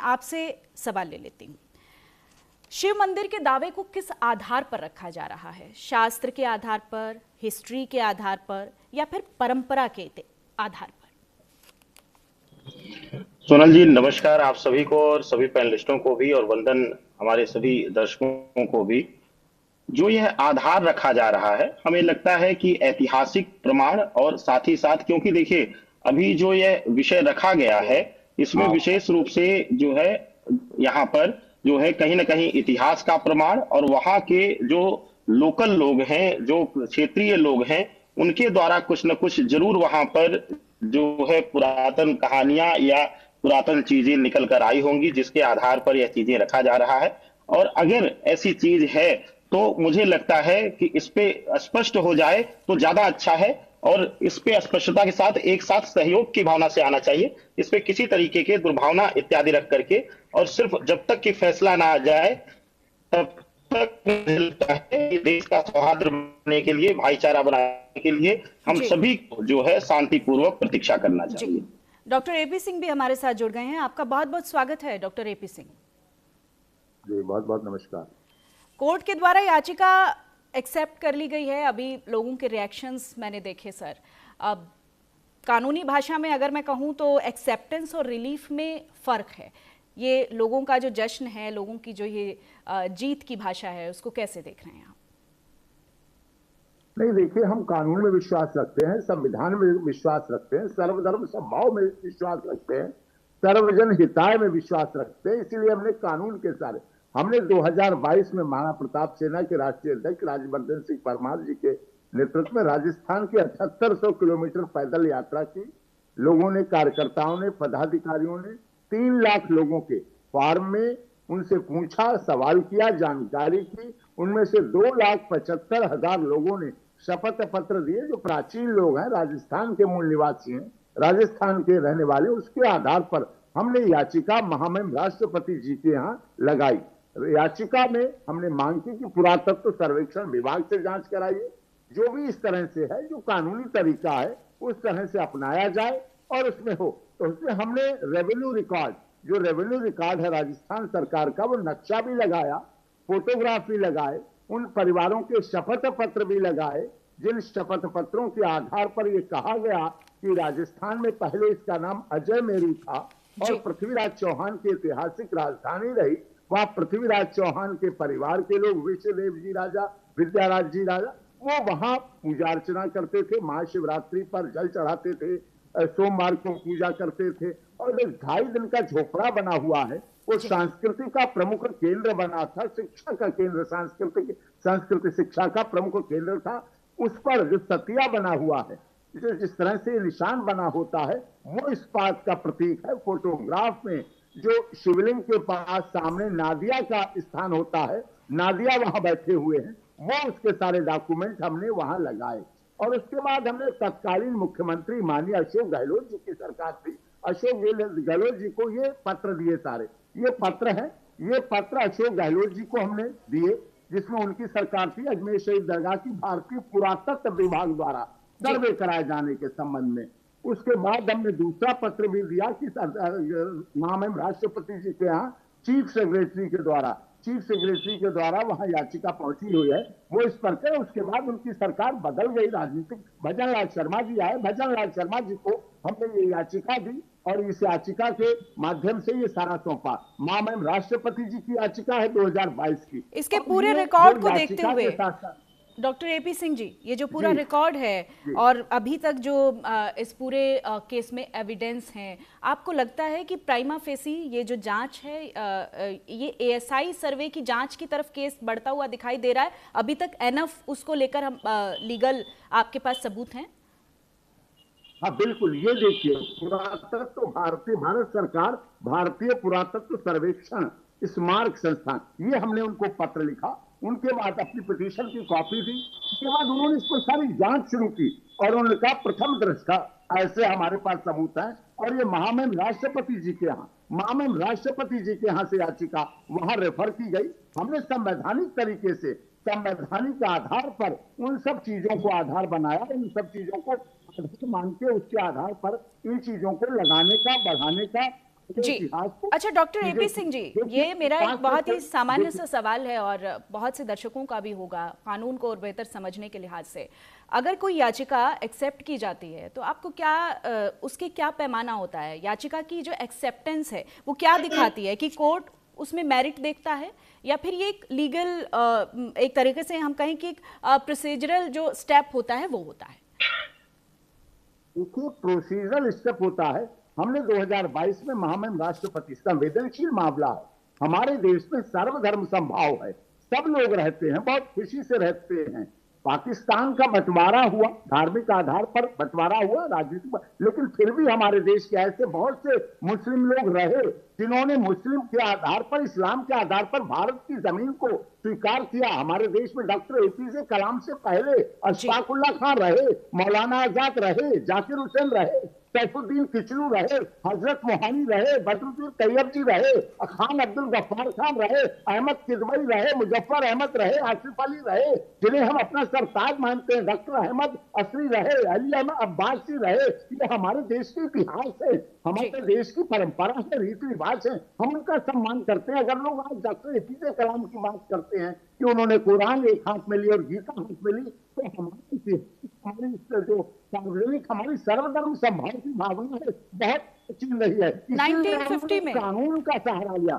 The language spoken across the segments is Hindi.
आपसे सवाल ले लेती हूँ। शिव मंदिर के दावे को किस आधार पर रखा जा रहा है? शास्त्र के आधार पर, हिस्ट्री के आधार पर, या फिर परंपरा के आधार पर? सोनल जी नमस्कार, आप सभी को और सभी पैनलिस्टों को भी, और वंदन हमारे सभी दर्शकों को भी। जो यह आधार रखा जा रहा है, हमें लगता है कि ऐतिहासिक प्रमाण, और साथ ही साथ क्योंकि देखिए अभी जो यह विषय रखा गया है, इसमें विशेष रूप से जो है यहाँ पर जो है कहीं ना कहीं इतिहास का प्रमाण, और वहाँ के जो लोकल लोग हैं, जो क्षेत्रीय लोग हैं, उनके द्वारा कुछ न कुछ जरूर वहां पर जो है पुरातन कहानियां या पुरातन चीजें निकल कर आई होंगी, जिसके आधार पर यह चीजें रखा जा रहा है। और अगर ऐसी चीज है तो मुझे लगता है कि इस पे स्पष्ट हो जाए तो ज्यादा अच्छा है, और इस पे स्पष्टता के साथ एक साथ सहयोग की भावना से आना चाहिए। इस पे किसी तरीके के दुर्भावना इत्यादि रख करके, और सिर्फ जब तक कि फैसला ना आ जाए तब तक मुझे लगता है कि देश का सौहार्द बनाने के लिए, भाईचारा बनाने के लिए हम जी सभी को जो है शांतिपूर्वक प्रतीक्षा करना जी। चाहिए। डॉक्टर एपी सिंह भी हमारे साथ जुड़ गए हैं। आपका बहुत बहुत स्वागत है डॉक्टर एपी सिंह। जी बहुत बहुत नमस्कार। कोर्ट के द्वारा याचिका एक्सेप्ट कर ली गई है। अभी लोगों के रिएक्शंस मैंने देखे सर। अब कानूनी भाषा में अगर मैं कहूँ तो एक्सेप्टेंस और रिलीफ में फ़र्क है। ये लोगों का जो जश्न है, लोगों की जो ये जीत की भाषा है, उसको कैसे देख रहे हैं आप? नहीं देखिए, हम कानून में विश्वास रखते हैं, संविधान में विश्वास रखते हैं, सर्वधर्म समभाव में विश्वास रखते हैं, सर्वजन हिताय में विश्वास रखते हैं। इसीलिए हमने कानून के सारे हमने 2022 में महाराणा प्रताप सेना के राष्ट्रीय अध्यक्ष राज्यवर्धन सिंह परमार जी के नेतृत्व में राजस्थान की 7800 किलोमीटर पैदल यात्रा की। लोगों ने, कार्यकर्ताओं ने, पदाधिकारियों ने 3 लाख लोगों के फॉर्म में उनसे पूछा, सवाल किया, जानकारी की। उनमें से 2,75,000 लोगों ने शपथ पत्र दिए, जो प्राचीन लोग हैं, राजस्थान के मूल निवासी हैं, राजस्थान के रहने वाले। उसके आधार पर हमने याचिका महामहिम राष्ट्रपति जी के यहाँ लगाई। याचिका में हमने मांग की कि पुरातत्व सर्वेक्षण विभाग से जांच कराइए, जो भी इस तरह से है, जो कानूनी तरीका है उस तरह से अपनाया जाए और उसमें हो। तो उसमें हमने रेवेन्यू रिकॉर्ड, जो रेवेन्यू रिकॉर्ड है राजस्थान सरकार का, वो नक्शा भी लगाया, फोटोग्राफ भी लगाए, उन परिवारों के शपथ पत्र भी लगाए, जिन शपथ पत्रों के आधार पर यह कहा गया कि राजस्थान में पहले इसका नाम अजय मेरू था और पृथ्वीराज चौहान की ऐतिहासिक राजधानी रही। वहां पृथ्वीराज चौहान के परिवार के लोग, विश्वदेव जी राजा, विद्याराज जी राजा, वो वहां पूजा अर्चना करते थे, महाशिवरात्रि पर जल चढ़ाते थे, सोमवार को पूजा करते थे। और एक 2.5 दिन का झोपड़ा बना हुआ है, वो सांस्कृतिक का प्रमुख केंद्र बना था, शिक्षा का केंद्र, संस्कृति शिक्षा का प्रमुख केंद्र था। उस पर जो सतिया बना हुआ है, जिस तरह से निशान बना होता है, वो इस बात का प्रतीक है। फोटोग्राफ में जो शिवलिंग के पास सामने नादिया का स्थान होता है, नादिया वहां बैठे हुए हैं, वो उसके सारे डॉक्यूमेंट हमने वहां लगाए। और उसके बाद हमने तत्कालीन मुख्यमंत्री माननीय अशोक गहलोत जी की सरकार थी, अशोक गहलोत जी को ये पत्र दिए। सारे ये पत्र है, ये पत्र अशोक गहलोत जी को हमने दिए, जिसमें उनकी सरकार थी, अजमेर शरीफ दरगाह की भारतीय पुरातत्व विभाग द्वारा सर्वे कराए जाने के संबंध में। उसके बाद हमने दूसरा पत्र भी दिया कि महामहिम राष्ट्रपति जी के यहाँ चीफ सेक्रेटरी के द्वारा वहां याचिका पहुंची हुई है, वो इस पर करें। उसके बाद उनकी सरकार बदल गई, राजनीतिक भजन लाल शर्मा जी आए, भजन लाल शर्मा जी को हमने ये याचिका दी और इस याचिका के माध्यम से ये सारा सौंपा। महामहिम राष्ट्रपति जी की याचिका है 2022 की। इसके पूरे रिकॉर्ड को देखते हुए डॉक्टर एपी सिंह जी, ये जो पूरा रिकॉर्ड है और अभी तक जो इस पूरे केस में एविडेंस हैं, आपको लगता है कि प्राइमा फेसी ये जो जांच है, ये एएसआई सर्वे की जांच की तरफ केस बढ़ता हुआ दिखाई दे रहा है? अभी तक एनफ उसको लेकर हम लीगल आपके पास सबूत हैं? हाँ बिल्कुल, ये देखिए, पुरातत्व भारत सरकार भारतीय पुरातत्व सर्वेक्षण स्मारक संस्थान, ये हमने उनको पत्र लिखा। उनके बाद अपनी पिटीशन की कॉपी दी, उसके बाद उन्होंने इस पर सारी जांच शुरू की और उन्होंने कहा प्रथम दृष्टा ऐसे हमारे पास सबूत है। और ये महामहिम राष्ट्रपति जी के यहाँ से याचिका वहां रेफर की गई। हमने संवैधानिक तरीके से, संवैधानिक आधार पर उन सब चीजों को आधार बनाया, इन सब चीजों को मान के उसके आधार पर इन चीजों को लगाने का, बढ़ाने का जी। अच्छा डॉक्टर एपी सिंह जी, ये मेरा एक बहुत ही सामान्य सा सवाल है और बहुत से दर्शकों का भी होगा कानून को और बेहतर समझने के लिहाज से। अगर कोई याचिका एक्सेप्ट की जाती है तो आपको क्या उसके क्या पैमाना होता है? याचिका की जो एक्सेप्टेंस है वो क्या दिखाती है कि कोर्ट उसमें मेरिट देखता है या फिर ये एक लीगल एक तरीके से हम कहें कि एक प्रोसीजरल जो स्टेप होता है वो होता है? देखिए, प्रोसीजरल स्टेप होता है। हमने 2022 में महामहिम राष्ट्रपति, संवेदनशील मामला है, हमारे देश में सर्वधर्म समभाव है, सब लोग रहते हैं, बहुत खुशी से रहते हैं। पाकिस्तान का बंटवारा हुआ, धार्मिक आधार पर बंटवारा हुआ, राजनीतिक, लेकिन फिर भी हमारे देश के ऐसे बहुत से मुस्लिम लोग रहे जिन्होंने मुस्लिम के आधार पर, इस्लाम के आधार पर भारत की जमीन को स्वीकार किया। हमारे देश में डॉक्टर एपीजे कलाम से पहले अशफाकुल्ला खान रहे, मौलाना आजाद रहे, जाकिर हुसैन रहे, सैफुद्दीन किचलू रहे, हजरत मोहानी रहे, बदरुद्दीन तैयब जी रहे, खान अब्दुल गफ्फार खान रहे, अहमद किदवई रहे, मुजफ्फर अहमद रहे, आसिफ अली रहे, जिन्हें हम अपना सरताज मानते हैं, डॉक्टर अहमद असरी रहे, अली अहमद अब्बासी रहे। ये हमारे देश के इतिहास है, हमारे देश की परंपरा है, रीति रिवाज है, हम उनका सम्मान करते हैं। अगर लोग आज डॉक्टर एपीजे कलाम की बात करते हैं कि उन्होंने कुरान एक हाथ में ली और गीता हाथ में ली, तो हमारी जो सार्वजनिक, हमारी सर्वधर्म समभाव की भावना है, बहुत अच्छी रही है। 1950 में कानून का सहारा लिया,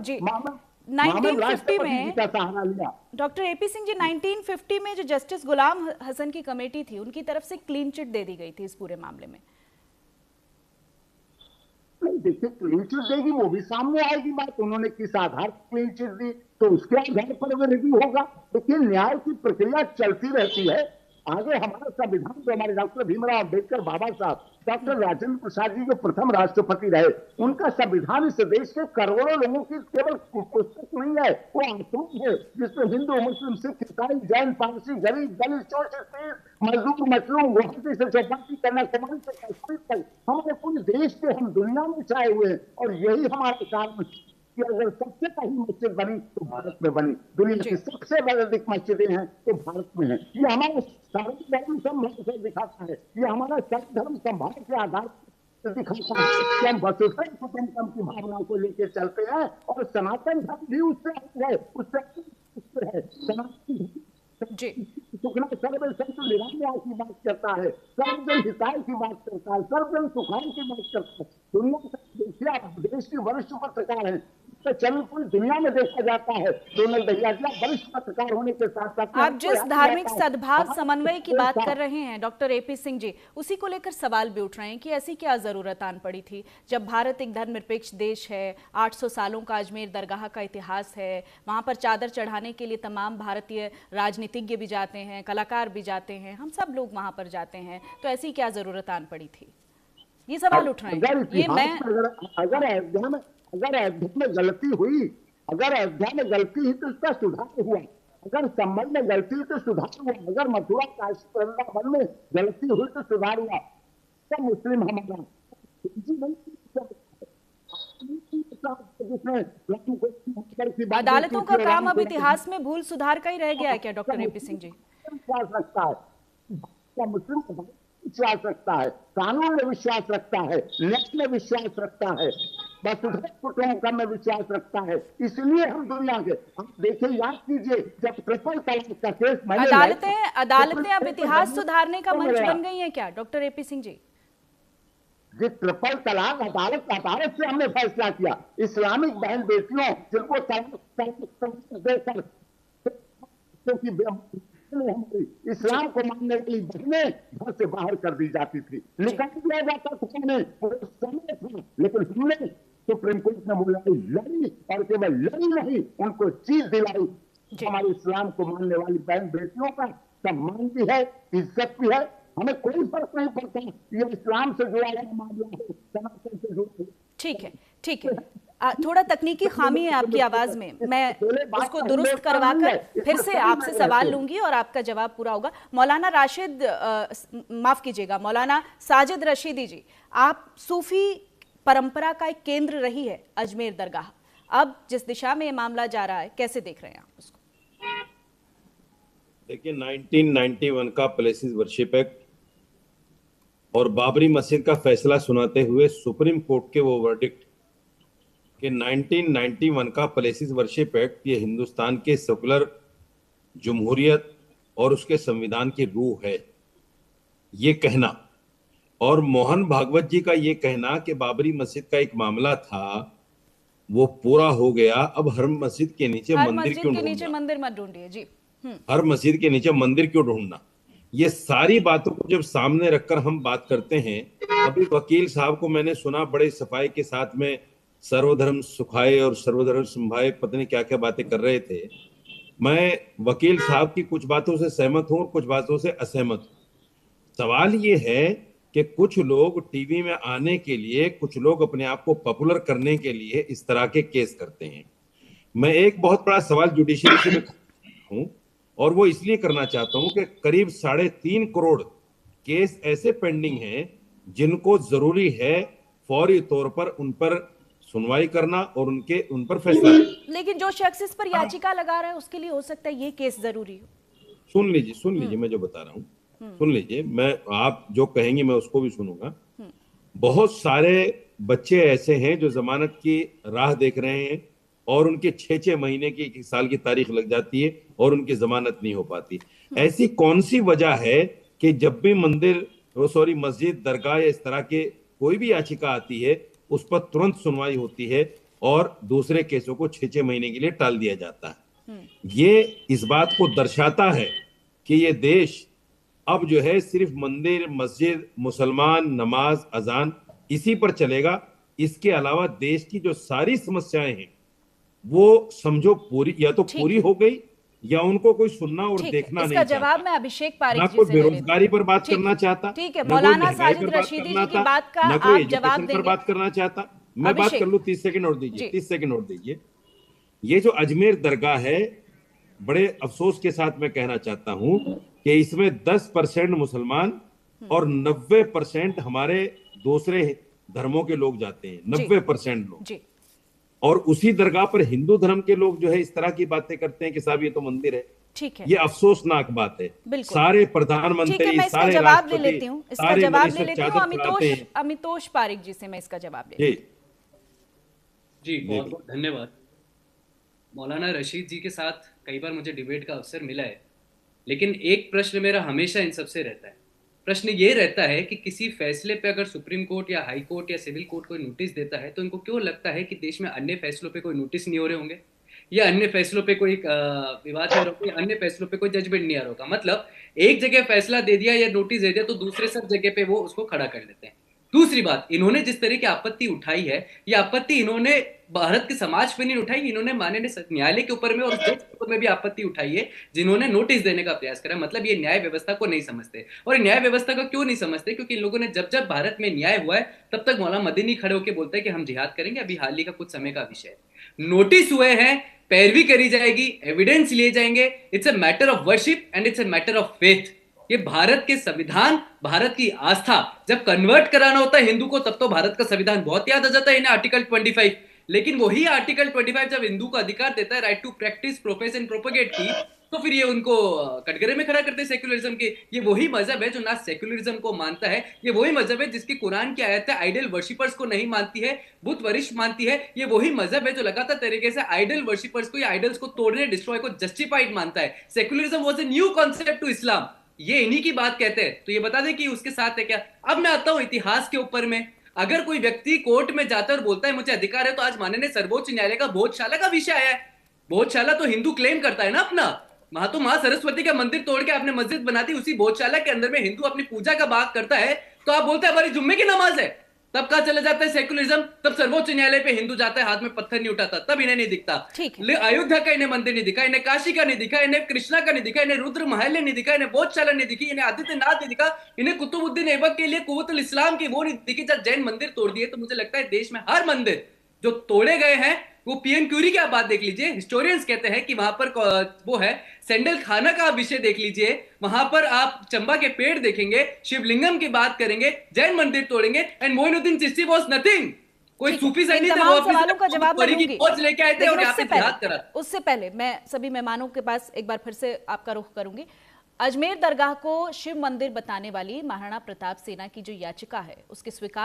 1950 में का सहारा लिया। डॉक्टर एपी सिंह जी, 1950 में जो जस्टिस गुलाम हसन की कमेटी थी उनकी तरफ से क्लीन चिट दे दी गई थी इस पूरे मामले में। नहीं, देखिए, क्लीन चिट देगी वो भी सामने आएगी बात, उन्होंने किस आधार पर क्लीन चिट दी तो उसके आधार पर अगर रिव्यू होगा। देखिए, न्याय की प्रक्रिया चलती रहती है। आगे हमारा संविधान, जो हमारे डॉक्टर भीमराव अम्बेडकर बाबा साहब, डॉक्टर राजेंद्र प्रसाद जी जो प्रथम राष्ट्रपति रहे, उनका संविधान इस देश के करोड़ों लोगों की केवल पुस्तक नहीं है, वो आत्मा है, जिसमें हिंदू, मुस्लिम, सिख, ईसाई, जैन, पारसी, गरीब, दलित, शोषित, मजदूर, मजलूम, गुवाहाटी से चौपाटी, कन्याकुमारी से कश्मीर तक हमारे पूरे देश के, हम दुनिया में छाए हुए हैं। और यही हमारे कारण कि अगर सबसे पहली मस्जिद बनी तो भारत में बनी, दुनिया की सबसे अधिक मस्जिदें हैं तो भारत में है। ये हमारा सर्वधर्म समभाव से दिखाता है, ये हमारा सर्वधर्म समभाव के आधार पर दिखाता है कि हम वसुधैव कुटुंबकम की भावना को लेकर चलते हैं। और सनातन धर्म भी उससे है, उससे है। सनातन सुखना सर्वजन संतु निरामया की बात करता है, सर्वजन हिताय की बात करता है, सर्वजन सुखाय की बात करता है। दुनिया देश की वरिष्ठ पत्रकार है, तो चैनल पूरी दुनिया में देखा जाता है। सोनल दहिया वरिष्ठ पत्रकार होने के साथ साथ आप जिस धार्मिक सद्भाव समन्वय की बात कर रहे हैं डॉक्टर एपी सिंह जी, उसी को लेकर सवाल भी उठ रहे हैं कि ऐसी क्या जरूरत आन पड़ी थी जब भारत एक धर्मनिरपेक्ष देश है, 800 सालों का अजमेर दरगाह का इतिहास है, वहां पर चादर चढ़ाने के लिए तमाम भारतीय राजनीतिज्ञ भी जाते हैं, कलाकार भी जाते हैं, हम सब लोग वहां पर जाते हैं, तो ऐसी क्या जरूरत आन पड़ी थी? ये सवाल उठ रहे हैं। ये मैं अगर अयोध्या में गलती हुई, अगर अयोध्या में गलती हुई तो उसका सुधार हुआ, अगर संबल में गलती हुई तो सुधार हुआ, अगर मथुरा, काशी, वृंदावन में गलती हुई तो सुधार हुआ। तो मुस्लिम हमारा अदालतों का काम अब इतिहास में भूल सुधार का ही रह गया है क्या डॉक्टर एपी सिंह जी? विश्वास रखता है, क्या मुस्लिम विश्वास रखता है, कानून में विश्वास रखता है, न्याय में विश्वास रखता है, वसुधैव कुटुंबकम में विश्वास रखता है। इसलिए हम दुनिया के, आप देखिए, याद कीजिए, जब ट्रिपल तलाक का केस, अदालतें अब इतिहास सुधारने का मंच बन गई हैं क्या डॉक्टर एपी सिंह जी? ये ट्रिपल तलाक अदालत से हमने फैसला किया। इस्लामिक बहन बेटियों जिनको तलाक इस्लाम को मानने वाली बहनें घर से बाहर कर दी जाती थी, निकाल दिया जाता था, लेकिन हमने सुप्रीम कोर्ट में लड़ी, और केवल लड़ी नहीं, उनको चीज दिलाई। हमारे इस्लाम को मानने वाली बहन बेटियों का सम्मान भी है, इज्जत भी है, हमें कोई फर्क नहीं पड़ता ये इस्लाम से जुड़ा हुआ मामला है, सनातन से जुड़ा हुआ। ठीक है, ठीक है। थोड़ा तकनीकी खामी है आपकी आवाज में, मैं उसको दुरुस्त करवा कर फिर से आपसे सवाल लूंगी और आपका जवाब पूरा होगा। मौलाना राशिद, माफ कीजिएगा, मौलाना साजिद रशीदी जी, आप सूफी परंपरा का एक केंद्र रही है अजमेर दरगाह, अब जिस दिशा में ये मामला जा रहा है, कैसे देख रहे हैं आप उसको? देखिए, 1991 का प्लेसेस वर्शिप एक्ट और बाबरी मस्जिद का फैसला सुनाते हुए सुप्रीम कोर्ट के वो वर्डिक्ट कि 1991 का प्लेसेस वर्शिप एक्ट ये हिंदुस्तान के सेकुलर जमहूरियत और उसके संविधान की रूह है, ये कहना, और मोहन भागवत जी का ये कहना कि बाबरी मस्जिद का एक मामला था वो पूरा हो गया, अब हर मस्जिद के नीचे मंदिर क्यों ढूंढना, मंदिर मत ढूंढिए जी। हर मस्जिद के नीचे मंदिर क्यों ढूंढना। ये सारी बातों को जब सामने रखकर हम बात करते हैं, अभी वकील साहब को मैंने सुना बड़े सफाई के साथ में सर्वधर्म सुखाए और सर्वधर्म संभाए, पता नहीं क्या क्या बातें कर रहे थे। मैं वकील साहब की कुछ बातों से सहमत हूं और कुछ बातों से असहमत हूं। सवाल ये है कि कुछ लोग टीवी में आने के लिए, कुछ लोग अपने आप को पॉपुलर करने के लिए इस तरह के केस करते हैं। मैं एक बहुत बड़ा सवाल जुडिशरी से हूं और वो इसलिए करना चाहता हूं कि करीब 3.5 करोड़ केस ऐसे पेंडिंग हैं जिनको जरूरी है फौरी तौर पर उन पर सुनवाई करना और उन पर फैसला। लेकिन जो शख्स इस पर याचिका लगा रहा है उसके लिए हो सकता है ये केस जरूरी हो। सुन लीजिए मैं जो बता रहा हूँ, सुन लीजिए, मैं आप जो कहेंगे मैं उसको भी सुनूंगा। बहुत सारे बच्चे ऐसे हैं जो जमानत की राह देख रहे हैं और उनके 6-6 महीने की, 1 साल की तारीख लग जाती है और उनकी जमानत नहीं हो पाती। ऐसी कौन सी वजह है कि जब भी मस्जिद, दरगाह या इस तरह के कोई भी याचिका आती है उस पर तुरंत सुनवाई होती है और दूसरे केसों को 6-6 महीने के लिए टाल दिया जाता है। ये इस बात को दर्शाता है कि ये देश अब जो है सिर्फ मंदिर, मस्जिद, मुसलमान, नमाज, अजान इसी पर चलेगा। इसके अलावा देश की जो सारी समस्याएं हैं वो समझो पूरी या तो पूरी हो गई या उनको कोई सुनना और देखना नहीं। इसका जवाब मैं अभिषेक पारिक जी से बेरोजगारी पर बात करना चाहता, ठीक है, मौलाना साजिद रशीदी जी की बात का आप जवाब देंगे, पर बात करना चाहता। मैं बात कर लूं, 30 सेकंड और दीजिए, 30 सेकंड और दीजिए। ये जो अजमेर दरगाह है, बड़े अफसोस के साथ मैं कहना चाहता हूं कि इसमें 10% मुसलमान और 90% हमारे दूसरे धर्मों के लोग जाते हैं, 90% लोग। और उसी दरगाह पर हिंदू धर्म के लोग जो है इस तरह की बातें करते हैं कि साहब ये तो मंदिर है। ठीक है, ये अफसोसनाक बात है। सारे प्रधानमंत्री, सारे जवाब ले लेती हूँ, इसका जवाब ले लेती हूँ अमितोष पारिक जी से मैं इसका जवाब ले। जी बहुत बहुत धन्यवाद। मौलाना रशीद जी के साथ कई बार मुझे डिबेट का अवसर मिला है, लेकिन एक प्रश्न मेरा हमेशा इन सबसे रहता है। प्रश्न ये रहता है कि किसी फैसले पे अगर सुप्रीम कोर्ट या हाई कोर्ट या सिविल कोर्ट कोई नोटिस देता है तो इनको क्यों लगता है कि देश में अन्य फैसलों पे कोई नोटिस नहीं हो रहे होंगे, या अन्य फैसलों पे कोई विवाद नहीं होगा, अन्य फैसलों पे कोई जजमेंट नहीं आ रहा होगा। मतलब एक जगह फैसला दे दिया या नोटिस दे दिया तो दूसरे सब जगह पे वो उसको खड़ा कर लेते हैं। दूसरी बात, इन्होंने जिस तरह की आपत्ति उठाई है, ये आपत्ति इन्होंने भारत के समाज पे नहीं उठाई, इन्होंने माननीय न्यायालय के ऊपर में और जज के ऊपर में भी आपत्ति उठाई है जिन्होंने नोटिस देने का प्रयास करा। मतलब ये न्याय व्यवस्था को नहीं समझते। और न्याय व्यवस्था को क्यों नहीं समझते? क्योंकि इन लोगों ने जब जब भारत में न्याय हुआ है तब तक मौलाना मदनी खड़े होकर बोलते हैं कि हम जिहाद करेंगे। अभी हाल ही का कुछ समय का विषय, नोटिस हुए हैं, पैरवी करी जाएगी, एविडेंस लिए जाएंगे। It's a matter of worship and it's a matter of faith. ये भारत के संविधान, भारत की आस्था जब कन्वर्ट कराना होता है हिंदू को, तब तो भारत का संविधान बहुत याद आ जाता है इन्हें, आर्टिकल 25। लेकिन वही आर्टिकल 25 जब हिंदू को अधिकार देता है right to practice, profess and propagate की, तो फिर ये उनको कटघरे में खड़ा करते हैं सेक्युलरिज्म के। ये वही मजहब है जो ना सेक्युलरिज्म को मानता है, ये वही मजहब है जिसकी कुरान की आयत है आइडल वर्शिपर्स को नहीं मानती है, बुत वरिष्ठ मानती है। ये वही मजहब है जो लगातार तरीके से आइडल वर्शिपर्स को या आइडल्स को तोड़ने, डिस्ट्रॉय को जस्टिफाइड मानता है। Secularism was a new concept to Islam. ये इन्हीं की बात कहते हैं, तो ये बता दें कि उसके साथ है क्या। अब मैं आता हूं इतिहास के ऊपर में। अगर कोई व्यक्ति कोर्ट में जाता है और बोलता है मुझे अधिकार है, तो आज माननीय सर्वोच्च न्यायालय का भोजशाला का विषय आया है। भोजशाला तो हिंदू क्लेम करता है ना अपना। मां सरस्वती का मंदिर तोड़ के आपने मस्जिद बना दी, उसी भोजशाला के अंदर में हिंदू अपनी पूजा का भाग करता है, तो आप बोलते हैं हमारी जुम्मे की नमाज है। तब कहा चला जाता है सेक्युलरिज्म, तब सर्वोच्च न्यायालय पे हिंदू जाता है, हाथ में पत्थर नहीं उठाता, तब इन्हें नहीं दिखता। अयोध्या का इन्हें मंदिर नहीं दिखा, इन्हें काशी का नहीं दिखा, इन्हें कृष्णा का नहीं दिखा, इन्हें रुद्र महल नहीं दिखा, इन्हें बोधशाला नहीं दिखी, इन्हें आदित्यनाथ नहीं दिखा, इन्हें कुतुबुद्दीन ऐबक के लिए कुव्वतुल इस्लाम की वो नहीं दिखी जब जैन मंदिर तोड़ दिए। तो मुझे लगता है देश में हर मंदिर जो तोड़े गए हैं, वो पीएम क्यूरी की आप बात देख लीजिए, हिस्टोरियंस कहते हैं कि वहां पर वो है सैंडल खाना का विषय देख लीजिए, वहां पर आप चंबा के पेड़ देखेंगे, शिवलिंगम की बात करेंगे, जैन मंदिर तोड़ेंगे, and Moinuddin Chishti was nothing. कोई सूफी सा नहीं था, वो सवालों का जवाब मैं दूंगी, खोज लेके आए थे और यहाँ पे जिहाद करा। उससे पहले मैं सभी मेहमानों के पास एक बार फिर से आपका रुख करूंगी। अजमेर दरगाह को शिव मंदिर बताने वाली महाराणा प्रताप सेना की जो याचिका है उसके स्वीकार